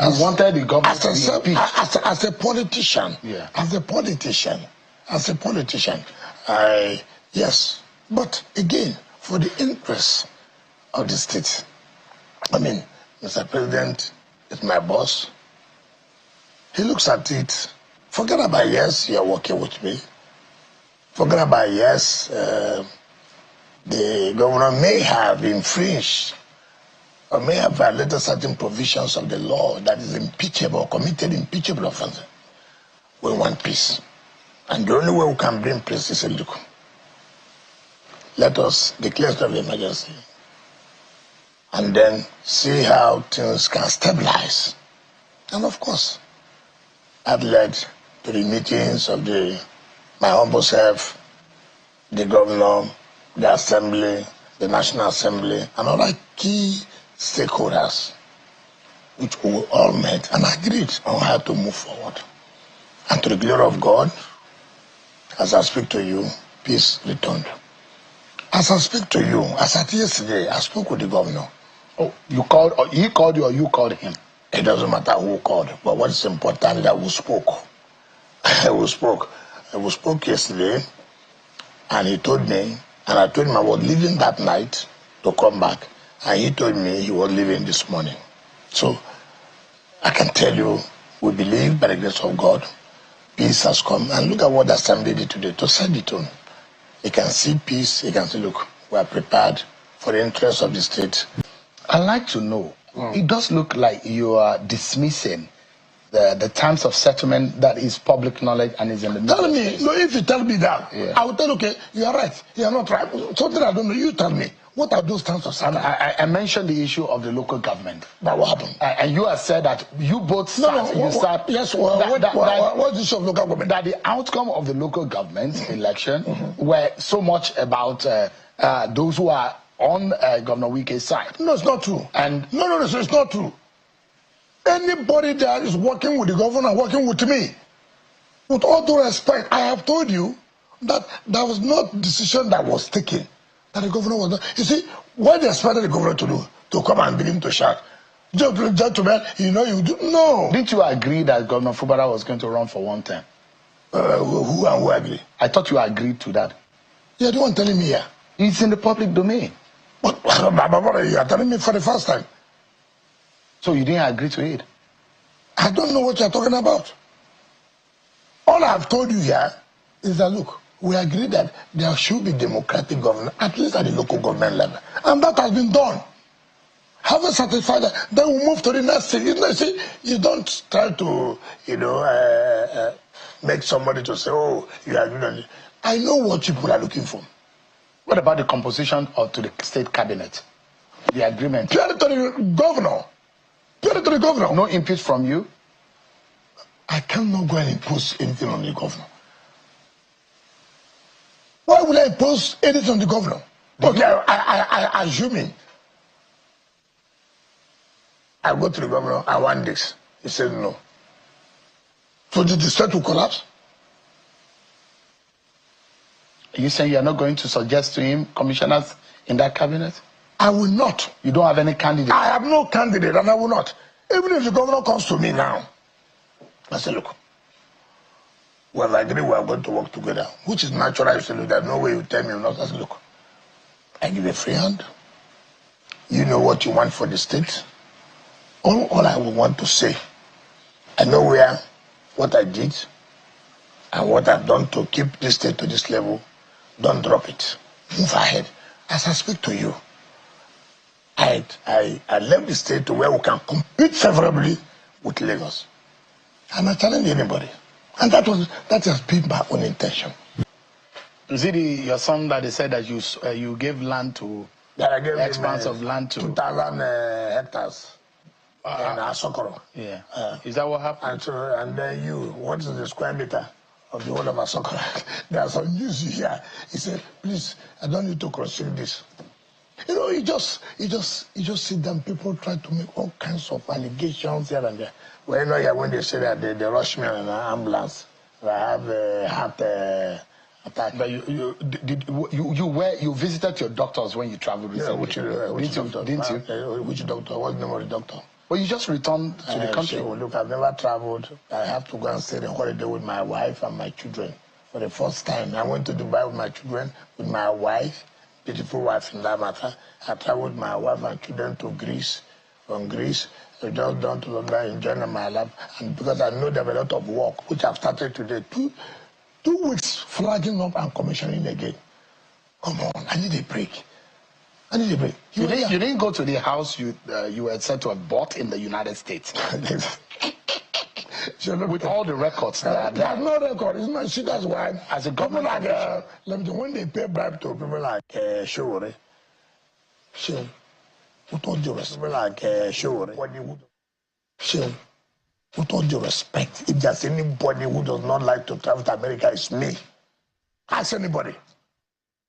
You wanted the government to be impeached. As a politician. Yeah. As a politician. Yes. But again, for the interests of the state. I mean, Mr. President is my boss. He looks at it. Forget about yes, you're working with me. Forget about yes, the governor may have infringed or may have violated certain provisions of the law that is impeachable, committed impeachable offense. We want peace. And the only way we can bring peace is a look. Let us declare state of emergency and then see how things can stabilize. And of course, I've led to the meetings of my humble self, the governor, the assembly, the National Assembly, and other key stakeholders, which we all met and agreed on how to move forward. And to the glory of God, as I speak to you, peace returned. As I speak to you, as at yesterday, I spoke with the governor. Oh, you called, or he called you, or you called him? It doesn't matter who called, but what is important is that we spoke. We spoke yesterday, and he told me, and I told him I was leaving that night to come back, and he told me he was leaving this morning. So I can tell you, we believe by the grace of God, peace has come. And look at what the assembly did today to set the tone. You can see peace, you can see, look, we are prepared for the interests of the state. I'd like to know, it does look like you are dismissing the terms of settlement that is public knowledge and is in the Tell me, no, if you tell me that, yeah, I will tell you, okay, you are right, you are not right. Something I don't know, you tell me. What are those terms of settlement? I mentioned the issue of the local government. But what happened? And you have said that you both start, what is the issue of local government? That the outcome of the local government election were so much about those who are on Governor Wike's side. No, it's not true. And no, it's not true. Anybody that is working with the governor, working with me, with all due respect, I have told you that there was not decision that was taken, that the governor was not. You see, what they expected the governor to do, to come and begin to shout, gentlemen, you know you do. No. Didn't you agree that Governor Fubara was going to run for one term? Who agree? I thought you agreed to that. You're the one telling me here. It's in the public domain. But you are telling me for the first time. So you didn't agree to it? I don't know what you're talking about. All I have told you here is that, look, we agree that there should be democratic government, at least at the local government level. And that has been done. Having satisfied that, then we move to the next thing. You don't try to, make somebody to say, oh, you agree on it. I know what people are looking for. What about the composition to the state cabinet? The agreement? Purely to the governor. Purely to the governor. No input from you? I cannot go and impose anything on the governor. Why would I impose anything on the governor? Okay, I assuming. I go to the governor, I want this. He said no. So did the state will collapse? Are you saying you are not going to suggest to him commissioners in that cabinet? I will not. You don't have any candidate? I have no candidate and I will not. Even if the governor comes to me now, I say, look, we have agreed we are going to work together, which is natural. You say, look, there's no way you tell me not. I say, look, I give a free hand. You know what you want for the state. All I would want to say, I know what I did and what I've done to keep this state to this level. Don't drop it. Move ahead. As I speak to you, I left the state to where we can compete favorably with Lagos. I'm not challenging anybody. And that has been my own intention. Is it your son that they said that you gave land to, that I gave expanse of land to 2,000 hectares in Asokoro? Yeah. Is that what happened? And then what is the square meter of the whole of Asokoro? There's some news here. He said, please, I don't need to consider this. You just sit down, people try to make all kinds of allegations here and there. Well, when they say that they rush me on an ambulance, I have a heart attack. But you visited your doctors when you traveled recently? Which doctor? Didn't you? Which doctor? What's the name of the doctor? Well, you just returned to the country. So, look, I've never traveled. I have to go and stay on holiday with my wife and my children. For the first time, I went to Dubai with my children, with my wife, beautiful wife in that matter. I traveled with my wife and children to Greece. From Greece, I just down to London, enjoying my life. And because I know there's a lot of work, which I've started today, two weeks flagging up and commissioning again. Come on, I need a break. I need a break. You didn't go to the house you were said to have bought in the United States. With all the records that are there. There's no record. It's my sister's wife. As a government let me tell you, when they pay bribe to people like Showore, with all due respect, like Showore, with all due respect, if there's anybody who does not like to travel to America, it's me. Ask anybody.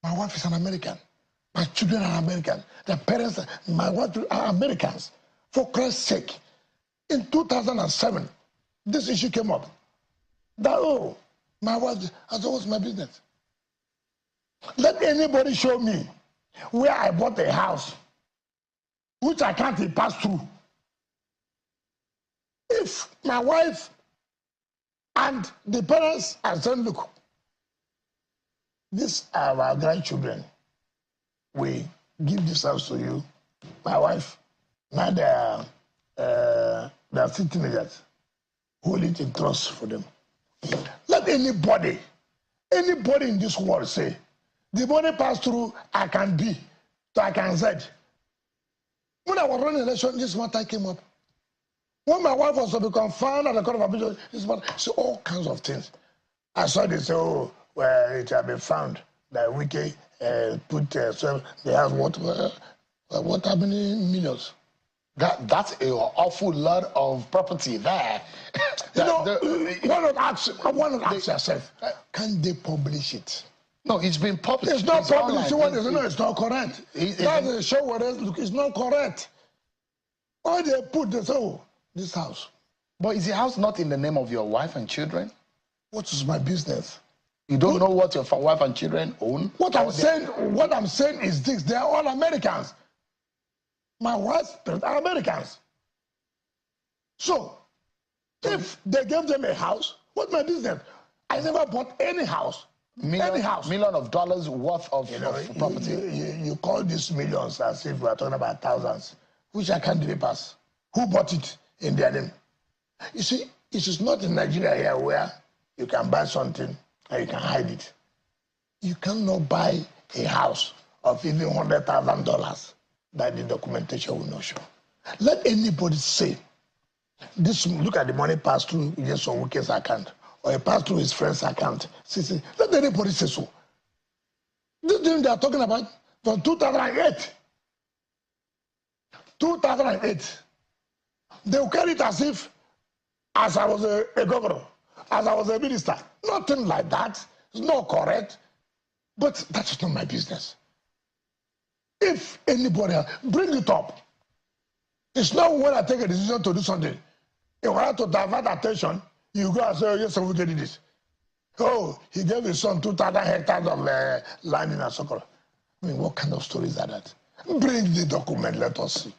My wife is an American. My children are American. Their parents, my wife are Americans. For Christ's sake, in 2007, this issue came up. That, my wife, I said, what's my business? Let anybody show me where I bought a house, which I can't pass through. If my wife and the parents are saying, look, these are our grandchildren. We give this house to you. My wife, now they are still teenagers. Hold it in trust for them. Let anybody in this world say, the money passed through, I can B, so I can Z. When I was running election, this matter came up. When my wife was to become found at the court of appeal, this matter, so all kinds of things. I saw they say, oh, well, it had been found that Wike put so they have what how many millions? That's an awful lot of property there. Why not ask yourself, can they publish it? No, it's been published. It's not published. It's not correct. That's a show where it's not correct. Why they put this, this house? But is the house not in the name of your wife and children? What is my business? You don't know what your wife and children own? What I'm saying is this: they are all Americans. My wife's parents are Americans. So, if they gave them a house, what's my business? I never bought any house. Million of dollars worth of property. You call these millions as if we're talking about thousands, which I can't really pass. Who bought it in their name? You see, it is not in Nigeria here where you can buy something and you can hide it. You cannot buy a house of even $100,000 that the documentation will not show. Let anybody say, this, look at the money passed through just on Wike's account, or it passed through his friend's account. See, let anybody say so. This thing they are talking about from 2008. 2008. They will carry it as if, as I was a governor, as I was a minister. Nothing like that. It's not correct. But that is not my business. If anybody else, bring it up. It's not when I take a decision to do something. In order to divert attention, you go and say, oh, yes, we did this. Oh, he gave his son 2,000 hectares of land in Asokoro. I mean, what kind of stories are that? Bring the document, let us see.